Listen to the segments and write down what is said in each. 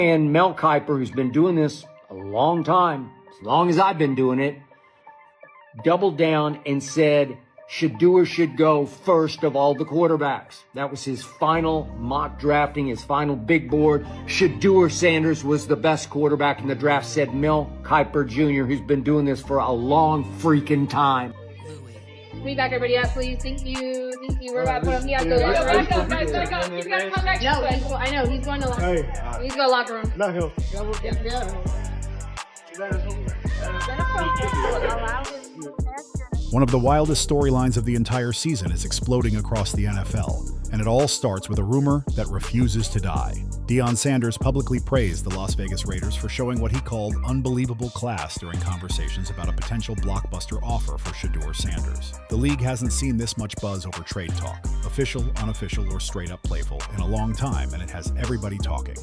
And Mel Kiper, who's been doing this a long time, as long as I've been doing it, doubled down and said Shedeur should go first of all the quarterbacks. That was his final mock drafting, his final big board. Shedeur Sanders was the best quarterback in the draft, said Mel Kiper Jr., who's been doing this for a long freaking time. Can we back everybody up, please? Thank you. Thank you. We're about to put him. He has to go locker room. Guys, back up. He's got to come back. No, I know. He's going to locker room. He's going to locker room. Not him. One of the wildest storylines of the entire season is exploding across the NFL, and it all starts with a rumor that refuses to die. Deion Sanders publicly praised the Las Vegas Raiders for showing what he called unbelievable class during conversations about a potential blockbuster offer for Shedeur Sanders. The league hasn't seen this much buzz over trade talk, official, unofficial, or straight-up playful, in a long time, and it has everybody talking.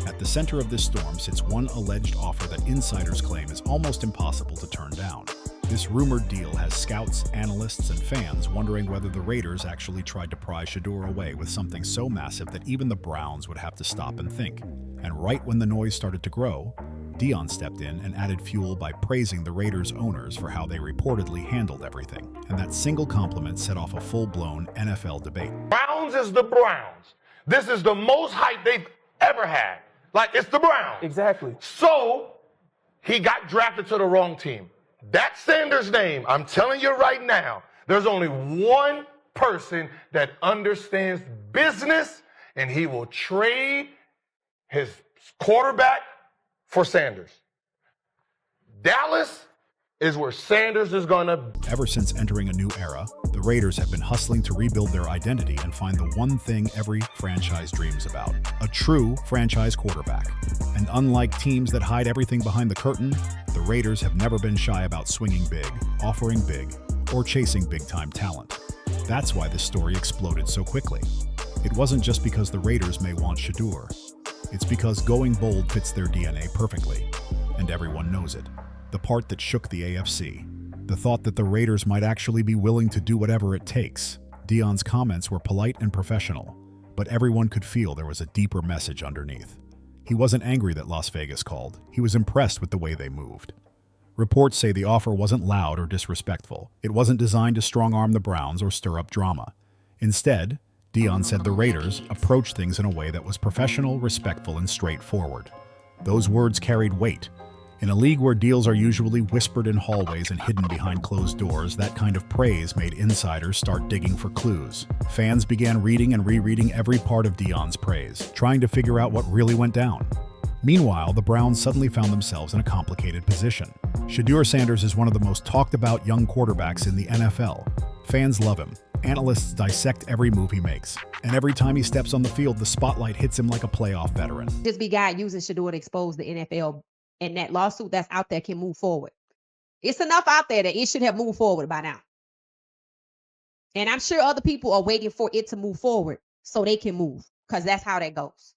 At the center of this storm sits one alleged offer that insiders claim is almost impossible to turn down. This rumored deal has scouts, analysts, and fans wondering whether the Raiders actually tried to pry Shedeur away with something so massive that even the Browns would have to stop and think. And right when the noise started to grow, Deion stepped in and added fuel by praising the Raiders' owners for how they reportedly handled everything. And that single compliment set off a full-blown NFL debate. Browns is the Browns. This is the most hype they've ever had. Like, it's the Browns. Exactly. So, he got drafted to the wrong team. That Sanders name, I'm telling you right now, there's only one person that understands business, and he will trade his quarterback for Sanders. Dallas is where Sanders is gonna. Ever since entering a new era, the Raiders have been hustling to rebuild their identity and find the one thing every franchise dreams about: a true franchise quarterback. And unlike teams that hide everything behind the curtain, the Raiders have never been shy about swinging big, offering big, or chasing big-time talent. That's why this story exploded so quickly. It wasn't just because the Raiders may want Shedeur. It's because going bold fits their DNA perfectly, and everyone knows it. The part that shook the AFC. The thought that the Raiders might actually be willing to do whatever it takes. Deion's comments were polite and professional, but everyone could feel there was a deeper message underneath. He wasn't angry that Las Vegas called. He was impressed with the way they moved. Reports say the offer wasn't loud or disrespectful. It wasn't designed to strong-arm the Browns or stir up drama. Instead, Deion said the Raiders approached things in a way that was professional, respectful, and straightforward. Those words carried weight. In a league where deals are usually whispered in hallways and hidden behind closed doors, that kind of praise made insiders start digging for clues. Fans began reading and rereading every part of Deion's praise, trying to figure out what really went down. Meanwhile, the Browns suddenly found themselves in a complicated position. Shedeur Sanders is one of the most talked-about young quarterbacks in the NFL. Fans love him. Analysts dissect every move he makes. And every time he steps on the field, the spotlight hits him like a playoff veteran. This big guy using Shedeur to expose the NFL, and that lawsuit that's out there can move forward. It's enough out there that it should have moved forward by now. And I'm sure other people are waiting for it to move forward so they can move, because that's how that goes.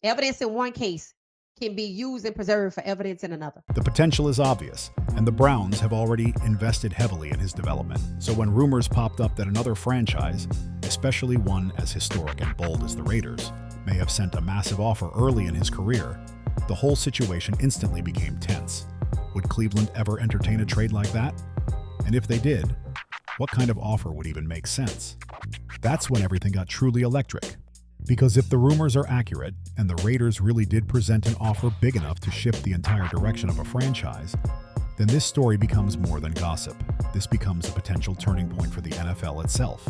Evidence in one case can be used and preserved for evidence in another. The potential is obvious, and the Browns have already invested heavily in his development. So when rumors popped up that another franchise, especially one as historic and bold as the Raiders, may have sent a massive offer early in his career, the whole situation instantly became tense. Would Cleveland ever entertain a trade like that? And if they did, what kind of offer would even make sense? That's when everything got truly electric. Because if the rumors are accurate, and the Raiders really did present an offer big enough to shift the entire direction of a franchise, then this story becomes more than gossip. This becomes a potential turning point for the NFL itself.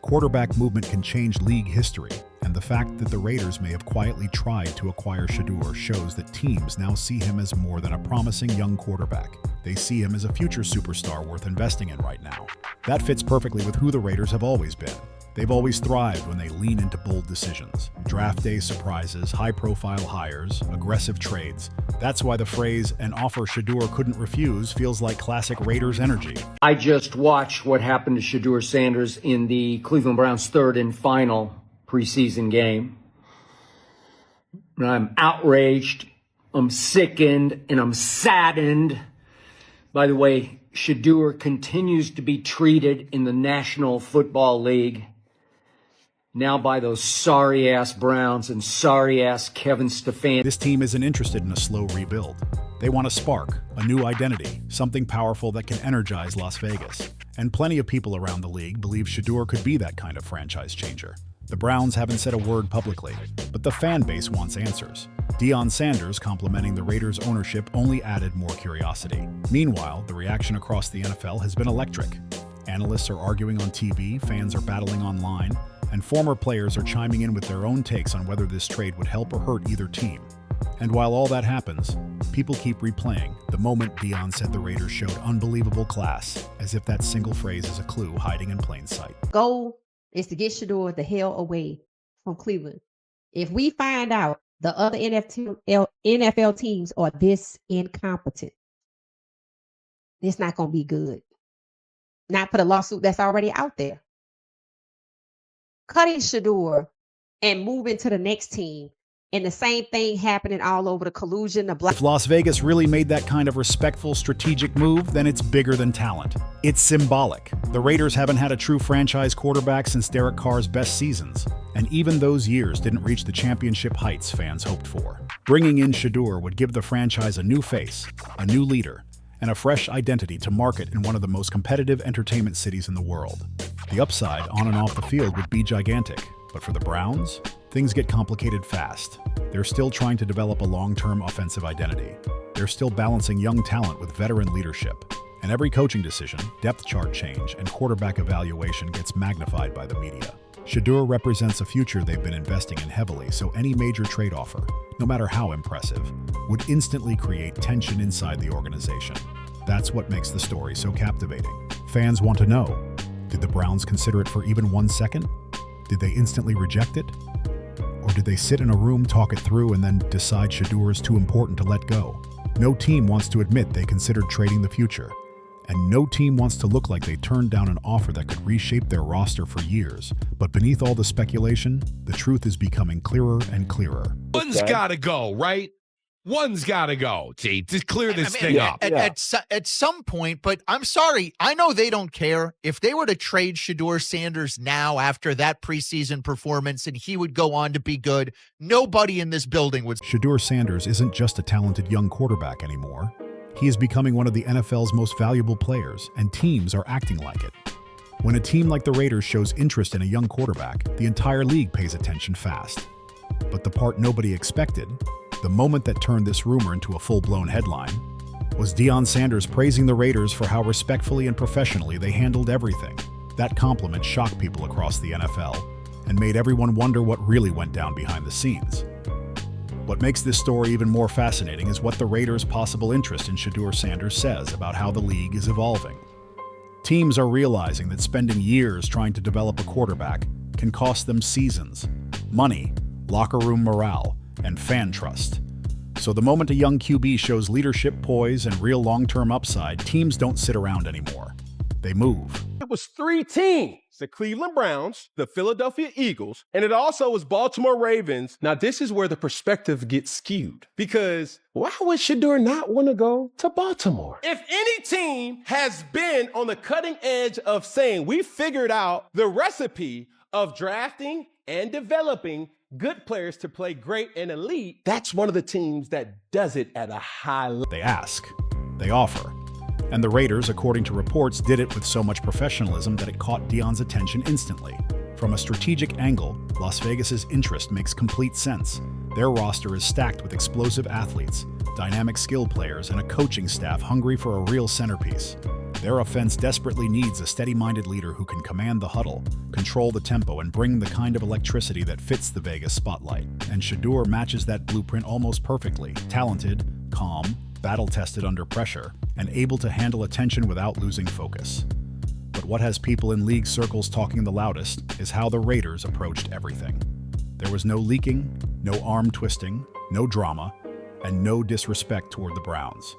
Quarterback movement can change league history, and the fact that the Raiders may have quietly tried to acquire Shedeur shows that teams now see him as more than a promising young quarterback. They see him as a future superstar worth investing in right now. That fits perfectly with who the Raiders have always been. They've always thrived when they lean into bold decisions. Draft day surprises, high-profile hires, aggressive trades. That's why the phrase, "an offer Shedeur couldn't refuse," feels like classic Raiders energy. I just watched what happened to Shedeur Sanders in the Cleveland Browns' third and final preseason game. And I'm outraged, I'm sickened, and I'm saddened by the way Shedeur continues to be treated in the National Football League. now by those sorry-ass Browns and sorry-ass Kevin Stefanski. This team isn't interested in a slow rebuild. They want a spark, a new identity, something powerful that can energize Las Vegas. And plenty of people around the league believe Shedeur could be that kind of franchise changer. The Browns haven't said a word publicly, but the fan base wants answers. Deion Sanders complimenting the Raiders' ownership only added more curiosity. Meanwhile, the reaction across the NFL has been electric. Analysts are arguing on TV, fans are battling online, and former players are chiming in with their own takes on whether this trade would help or hurt either team. And while all that happens, people keep replaying the moment Deion said the Raiders showed unbelievable class, as if that single phrase is a clue hiding in plain sight. Goal is to get Shedeur the hell away from Cleveland. If we find out the other NFL teams are this incompetent, it's not going to be good. Not for the lawsuit that's already out there. Cutting Shedeur and moving to the next team, and the same thing happening all over the collusion. If Las Vegas really made that kind of respectful, strategic move, then it's bigger than talent. It's symbolic. The Raiders haven't had a true franchise quarterback since Derek Carr's best seasons, and even those years didn't reach the championship heights fans hoped for. Bringing in Shedeur would give the franchise a new face, a new leader, and a fresh identity to market in one of the most competitive entertainment cities in the world. The upside on and off the field would be gigantic, but for the Browns, things get complicated fast. They're still trying to develop a long-term offensive identity. They're still balancing young talent with veteran leadership. And every coaching decision, depth chart change, and quarterback evaluation gets magnified by the media. Shedeur represents a future they've been investing in heavily, so any major trade offer, no matter how impressive, would instantly create tension inside the organization. That's what makes the story so captivating. Fans want to know, did the Browns consider it for even 1 second? Did they instantly reject it? Or did they sit in a room, talk it through, and then decide Shedeur is too important to let go? No team wants to admit they considered trading the future. And no team wants to look like they turned down an offer that could reshape their roster for years. But beneath all the speculation, the truth is becoming clearer and clearer. One's gotta go, right? One's gotta go, T, to clear this thing up. At some point, but I'm sorry, I know they don't care. If they were to trade Shedeur Sanders now after that preseason performance and he would go on to be good, nobody in this building would. Shedeur Sanders isn't just a talented young quarterback anymore. He is becoming one of the NFL's most valuable players, and teams are acting like it. When a team like the Raiders shows interest in a young quarterback, the entire league pays attention fast. But the part nobody expected, the moment that turned this rumor into a full-blown headline, was Deion Sanders praising the Raiders for how respectfully and professionally they handled everything. That compliment shocked people across the NFL and made everyone wonder what really went down behind the scenes. What makes this story even more fascinating is what the Raiders' possible interest in Shedeur Sanders says about how the league is evolving. Teams are realizing that spending years trying to develop a quarterback can cost them seasons, money, locker room morale, and fan trust. So the moment a young QB shows leadership, poise, and real long-term upside, teams don't sit around anymore. They move. It was 3 teams, the Cleveland Browns, the Philadelphia Eagles, and it also was Baltimore Ravens. Now, this is where the perspective gets skewed, because why would Shedeur not want to go to Baltimore? If any team has been on the cutting edge of saying, we figured out the recipe of drafting and developing good players to play great and elite, that's one of the teams that does it at a high level. They ask, they offer. And the Raiders, according to reports, did it with so much professionalism that it caught Deion's attention instantly. From a strategic angle, Las Vegas's interest makes complete sense. Their roster is stacked with explosive athletes, dynamic skill players, and a coaching staff hungry for a real centerpiece. Their offense desperately needs a steady-minded leader who can command the huddle, control the tempo, and bring the kind of electricity that fits the Vegas spotlight. And Shedeur matches that blueprint almost perfectly. Talented, calm, battle-tested under pressure, and able to handle attention without losing focus. But what has people in league circles talking the loudest is how the Raiders approached everything. There was no leaking, no arm twisting, no drama, and no disrespect toward the Browns.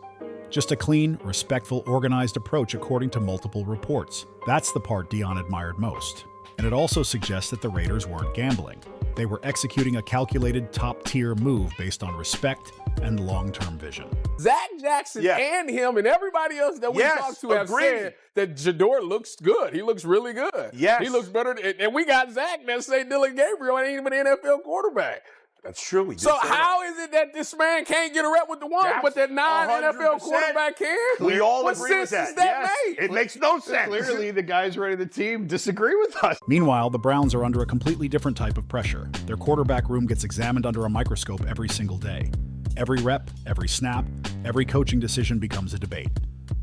Just a clean, respectful, organized approach according to multiple reports. That's the part Deion admired most. And it also suggests that the Raiders weren't gambling. They were executing a calculated top-tier move based on respect and long-term vision. Zach Jackson and him and everybody else that we talked to have said that Shedeur looks good. He looks really good. Yes. He looks better. And we got Zach that say Dylan Gabriel ain't even an NFL quarterback. That's true. So how is it that this man can't get a rep with the one, but that non-NFL quarterback can? We all what agree with sense that. does that make? It makes no sense. Clearly, the guys running the team disagree with us. Meanwhile, the Browns are under a completely different type of pressure. Their quarterback room gets examined under a microscope every single day. Every rep, every snap, every coaching decision becomes a debate.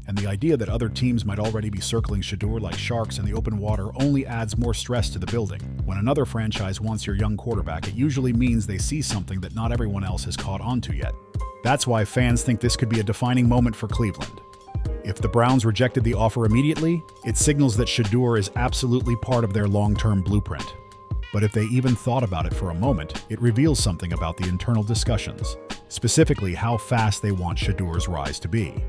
And the idea that other teams might already be circling Shedeur like sharks in the open water only adds more stress to the building. When another franchise wants your young quarterback, it usually means they see something that not everyone else has caught on to yet. That's why fans think this could be a defining moment for Cleveland. If the Browns rejected the offer immediately, it signals that Shedeur is absolutely part of their long-term blueprint. But if they even thought about it for a moment, it reveals something about the internal discussions, specifically how fast they want Shedeur's rise to be.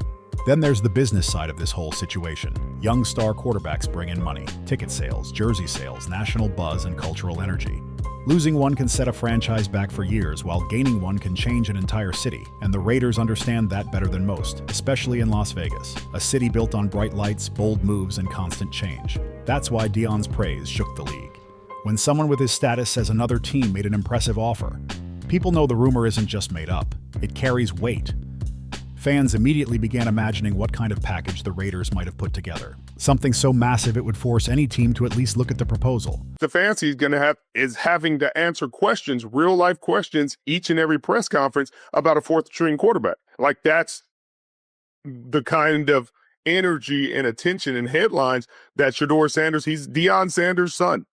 Then there's the business side of this whole situation. Young star quarterbacks bring in money, ticket sales, jersey sales, national buzz, and cultural energy. Losing one can set a franchise back for years, while gaining one can change an entire city. And the Raiders understand that better than most, especially in Las Vegas, a city built on bright lights, bold moves, and constant change. That's why Deion's praise shook the league. When someone with his status says another team made an impressive offer, people know the rumor isn't just made up. It carries weight. Fans immediately began imagining what kind of package the Raiders might have put together. Something so massive it would force any team to at least look at the proposal. The fancy is going to have is having to answer questions, real life questions, each and every press conference about a fourth string quarterback. Like that's the kind of energy and attention and headlines that Shedeur Sanders, he's Deion Sanders' son.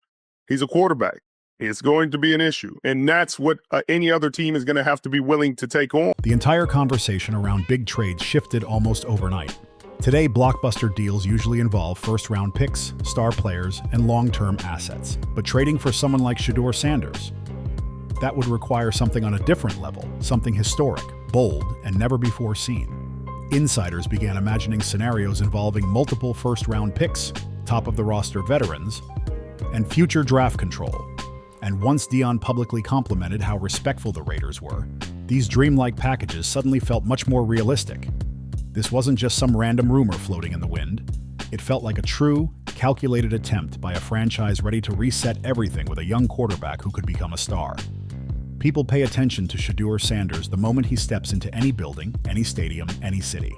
He's a quarterback. It's going to be an issue. And that's what any other team is going to have to be willing to take on. The entire conversation around big trades shifted almost overnight. Today, blockbuster deals usually involve first-round picks, star players, and long-term assets. But trading for someone like Shedeur Sanders, that would require something on a different level, something historic, bold, and never before seen. Insiders began imagining scenarios involving multiple first-round picks, top-of-the-roster veterans, and future draft control. And once Deion publicly complimented how respectful the Raiders were, these dreamlike packages suddenly felt much more realistic. This wasn't just some random rumor floating in the wind. It felt like a true, calculated attempt by a franchise ready to reset everything with a young quarterback who could become a star. People pay attention to Shedeur Sanders the moment he steps into any building, any stadium, any city.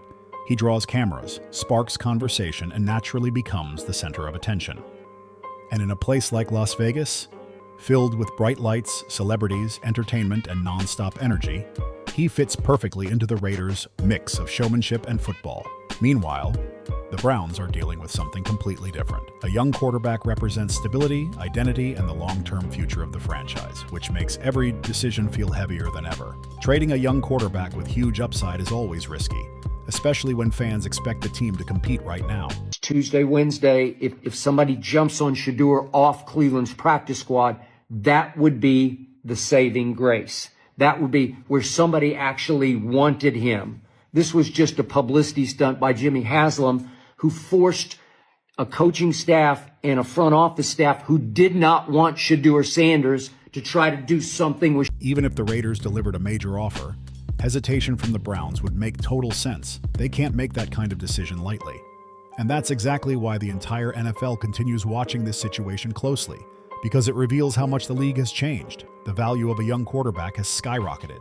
He draws cameras, sparks conversation, and naturally becomes the center of attention. And in a place like Las Vegas, filled with bright lights, celebrities, entertainment, and non-stop energy, he fits perfectly into the Raiders' mix of showmanship and football. Meanwhile, the Browns are dealing with something completely different. A young quarterback represents stability, identity, and the long-term future of the franchise, which makes every decision feel heavier than ever. Trading a young quarterback with huge upside is always risky, especially when fans expect the team to compete right now. Tuesday, Wednesday, if somebody jumps on Shedeur off Cleveland's practice squad, that would be the saving grace. That would be where somebody actually wanted him. This was just a publicity stunt by Jimmy Haslam, who forced a coaching staff and a front office staff who did not want Shedeur Sanders to try to do something with. Even if the Raiders delivered a major offer, hesitation from the Browns would make total sense. They can't make that kind of decision lightly. And that's exactly why the entire NFL continues watching this situation closely, because it reveals how much the league has changed. The value of a young quarterback has skyrocketed.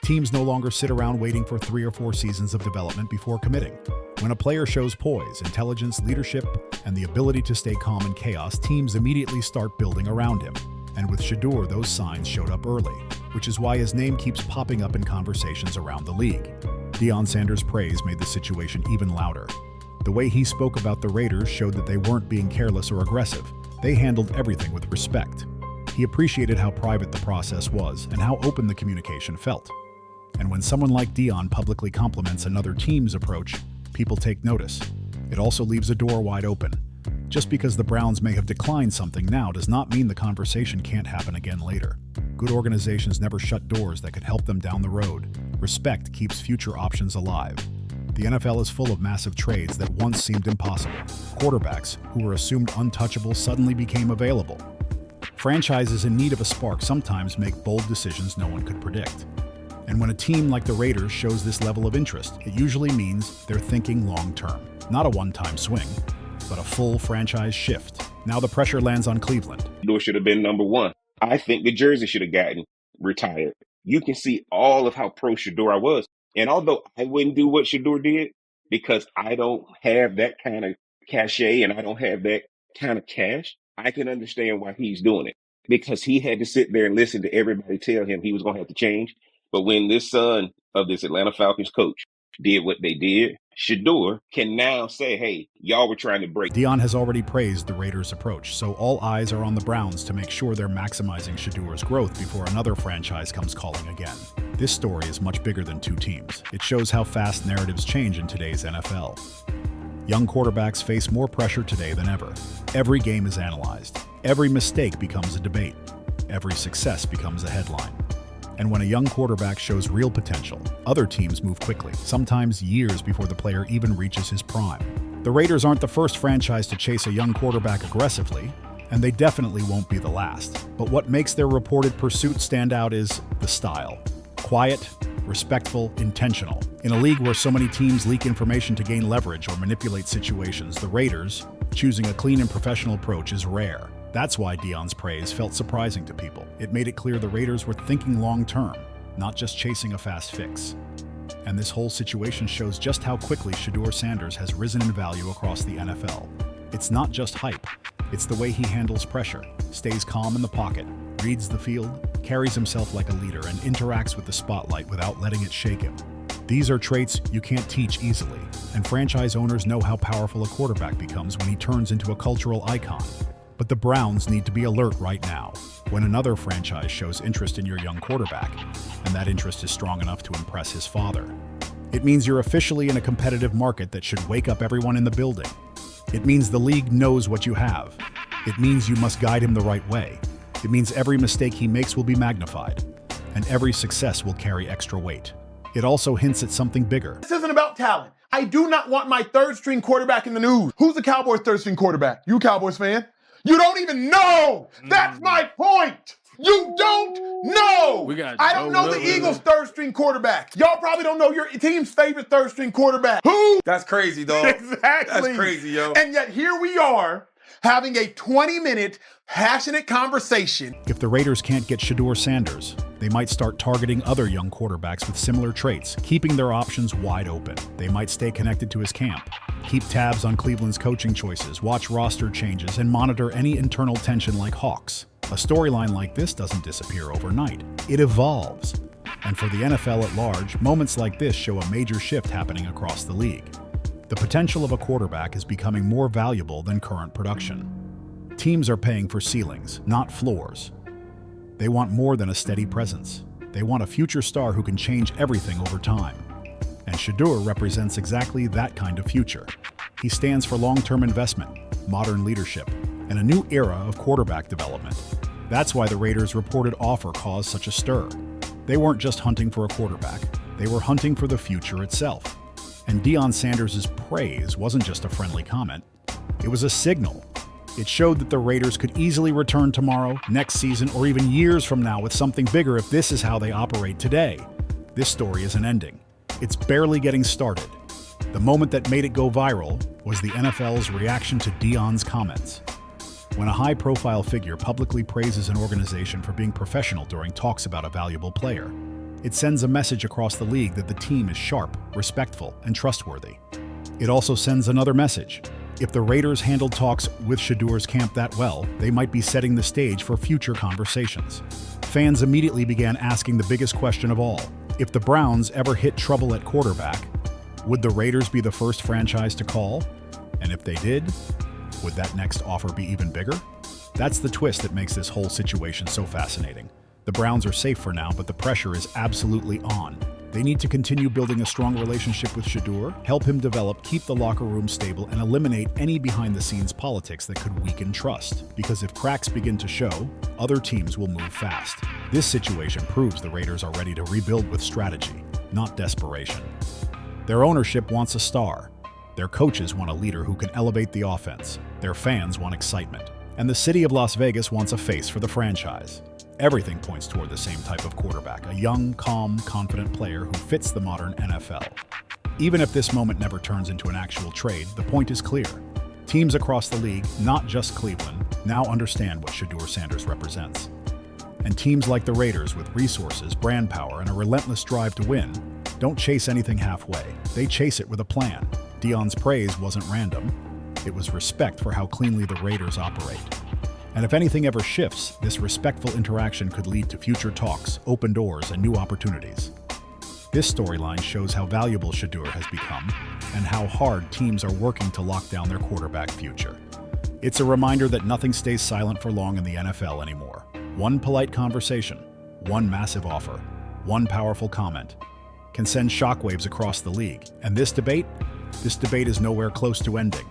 Teams no longer sit around waiting for 3 or 4 seasons of development before committing. When a player shows poise, intelligence, leadership, and the ability to stay calm in chaos, teams immediately start building around him. And with Shedeur, those signs showed up early, which is why his name keeps popping up in conversations around the league. Deion Sanders' praise made the situation even louder. The way he spoke about the Raiders showed that they weren't being careless or aggressive. They handled everything with respect. He appreciated how private the process was and how open the communication felt. And when someone like Deion publicly compliments another team's approach, people take notice. It also leaves a door wide open. Just because the Browns may have declined something now does not mean the conversation can't happen again later. Good organizations never shut doors that could help them down the road. Respect keeps future options alive. The NFL is full of massive trades that once seemed impossible. Quarterbacks who were assumed untouchable suddenly became available. Franchises in need of a spark sometimes make bold decisions no one could predict. And when a team like the Raiders shows this level of interest, it usually means they're thinking long-term. Not a one-time swing, but a full franchise shift. Now the pressure lands on Cleveland. Shedeur should have been number one. I think the jersey should have gotten retired. You can see all of how pro Shedeur I was. And although I wouldn't do what Shedeur did, because I don't have that kind of cachet and I don't have that kind of cash, I can understand why he's doing it. Because he had to sit there and listen to everybody tell him he was going to have to change. But when this son of this Atlanta Falcons coach did what they did, Shedeur can now say, hey, y'all were trying to break. Deion has already praised the Raiders' approach, so all eyes are on the Browns to make sure they're maximizing Shedeur's growth before another franchise comes calling again. This story is much bigger than two teams. It shows how fast narratives change in today's NFL. Young quarterbacks face more pressure today than ever. Every game is analyzed. Every mistake becomes a debate. Every success becomes a headline. And when a young quarterback shows real potential, other teams move quickly, sometimes years before the player even reaches his prime. The Raiders aren't the first franchise to chase a young quarterback aggressively, and they definitely won't be the last. But what makes their reported pursuit stand out is the style. Quiet, respectful, intentional. In a league where so many teams leak information to gain leverage or manipulate situations, the Raiders, choosing a clean and professional approach is rare. That's why Deion's praise felt surprising to people. It made it clear the Raiders were thinking long-term, not just chasing a fast fix. And this whole situation shows just how quickly Shedeur Sanders has risen in value across the NFL. It's not just hype. It's the way he handles pressure, stays calm in the pocket, reads the field, carries himself like a leader, and interacts with the spotlight without letting it shake him. These are traits you can't teach easily, and franchise owners know how powerful a quarterback becomes when he turns into a cultural icon. But the Browns need to be alert right now. When another franchise shows interest in your young quarterback, and that interest is strong enough to impress his father, it means you're officially in a competitive market that should wake up everyone in the building. It means the league knows what you have. It means you must guide him the right way. It means every mistake he makes will be magnified, and every success will carry extra weight. It also hints at something bigger. This isn't about talent. I do not want my third-string quarterback in the news. Who's the Cowboys' third-string quarterback? You a Cowboys fan? You don't even know. That's my point. You don't know. I don't know the Eagles' third-string quarterback. Y'all probably don't know your team's favorite third-string quarterback. Who? That's crazy, dog. Exactly. That's crazy, yo. And yet here we are having a 20-minute passionate conversation. If the Raiders can't get Shedeur Sanders, they might start targeting other young quarterbacks with similar traits, keeping their options wide open. They might stay connected to his camp, keep tabs on Cleveland's coaching choices, watch roster changes, and monitor any internal tension like hawks. A storyline like this doesn't disappear overnight. It evolves. And for the NFL at large, moments like this show a major shift happening across the league. The potential of a quarterback is becoming more valuable than current production. Teams are paying for ceilings, not floors. They want more than a steady presence. They want a future star who can change everything over time. And Shedeur represents exactly that kind of future. He stands for long-term investment, modern leadership, and a new era of quarterback development. That's why the Raiders' reported offer caused such a stir. They weren't just hunting for a quarterback. They were hunting for the future itself. And Deion Sanders' praise wasn't just a friendly comment. It was a signal. It showed that the Raiders could easily return tomorrow, next season, or even years from now with something bigger if this is how they operate today. This story isn't ending. It's barely getting started. The moment that made it go viral was the NFL's reaction to Deion's comments. When a high-profile figure publicly praises an organization for being professional during talks about a valuable player, it sends a message across the league that the team is sharp, respectful, and trustworthy. It also sends another message. If the Raiders handled talks with Shedeur's camp that well, they might be setting the stage for future conversations. Fans immediately began asking the biggest question of all. If the Browns ever hit trouble at quarterback, would the Raiders be the first franchise to call? And if they did, would that next offer be even bigger? That's the twist that makes this whole situation so fascinating. The Browns are safe for now, but the pressure is absolutely on. They need to continue building a strong relationship with Shedeur, help him develop, keep the locker room stable, and eliminate any behind-the-scenes politics that could weaken trust. Because if cracks begin to show, other teams will move fast. This situation proves the Raiders are ready to rebuild with strategy, not desperation. Their ownership wants a star. Their coaches want a leader who can elevate the offense. Their fans want excitement. And the city of Las Vegas wants a face for the franchise. Everything points toward the same type of quarterback, a young, calm, confident player who fits the modern NFL. Even if this moment never turns into an actual trade, the point is clear. Teams across the league, not just Cleveland, now understand what Shedeur Sanders represents. And teams like the Raiders, with resources, brand power, and a relentless drive to win, don't chase anything halfway. They chase it with a plan. Deion's praise wasn't random. It was respect for how cleanly the Raiders operate. And if anything ever shifts, this respectful interaction could lead to future talks, open doors, and new opportunities. This storyline shows how valuable Shedeur has become and how hard teams are working to lock down their quarterback future. It's a reminder that nothing stays silent for long in the NFL anymore. One polite conversation, one massive offer, one powerful comment can send shockwaves across the league. And this debate is nowhere close to ending.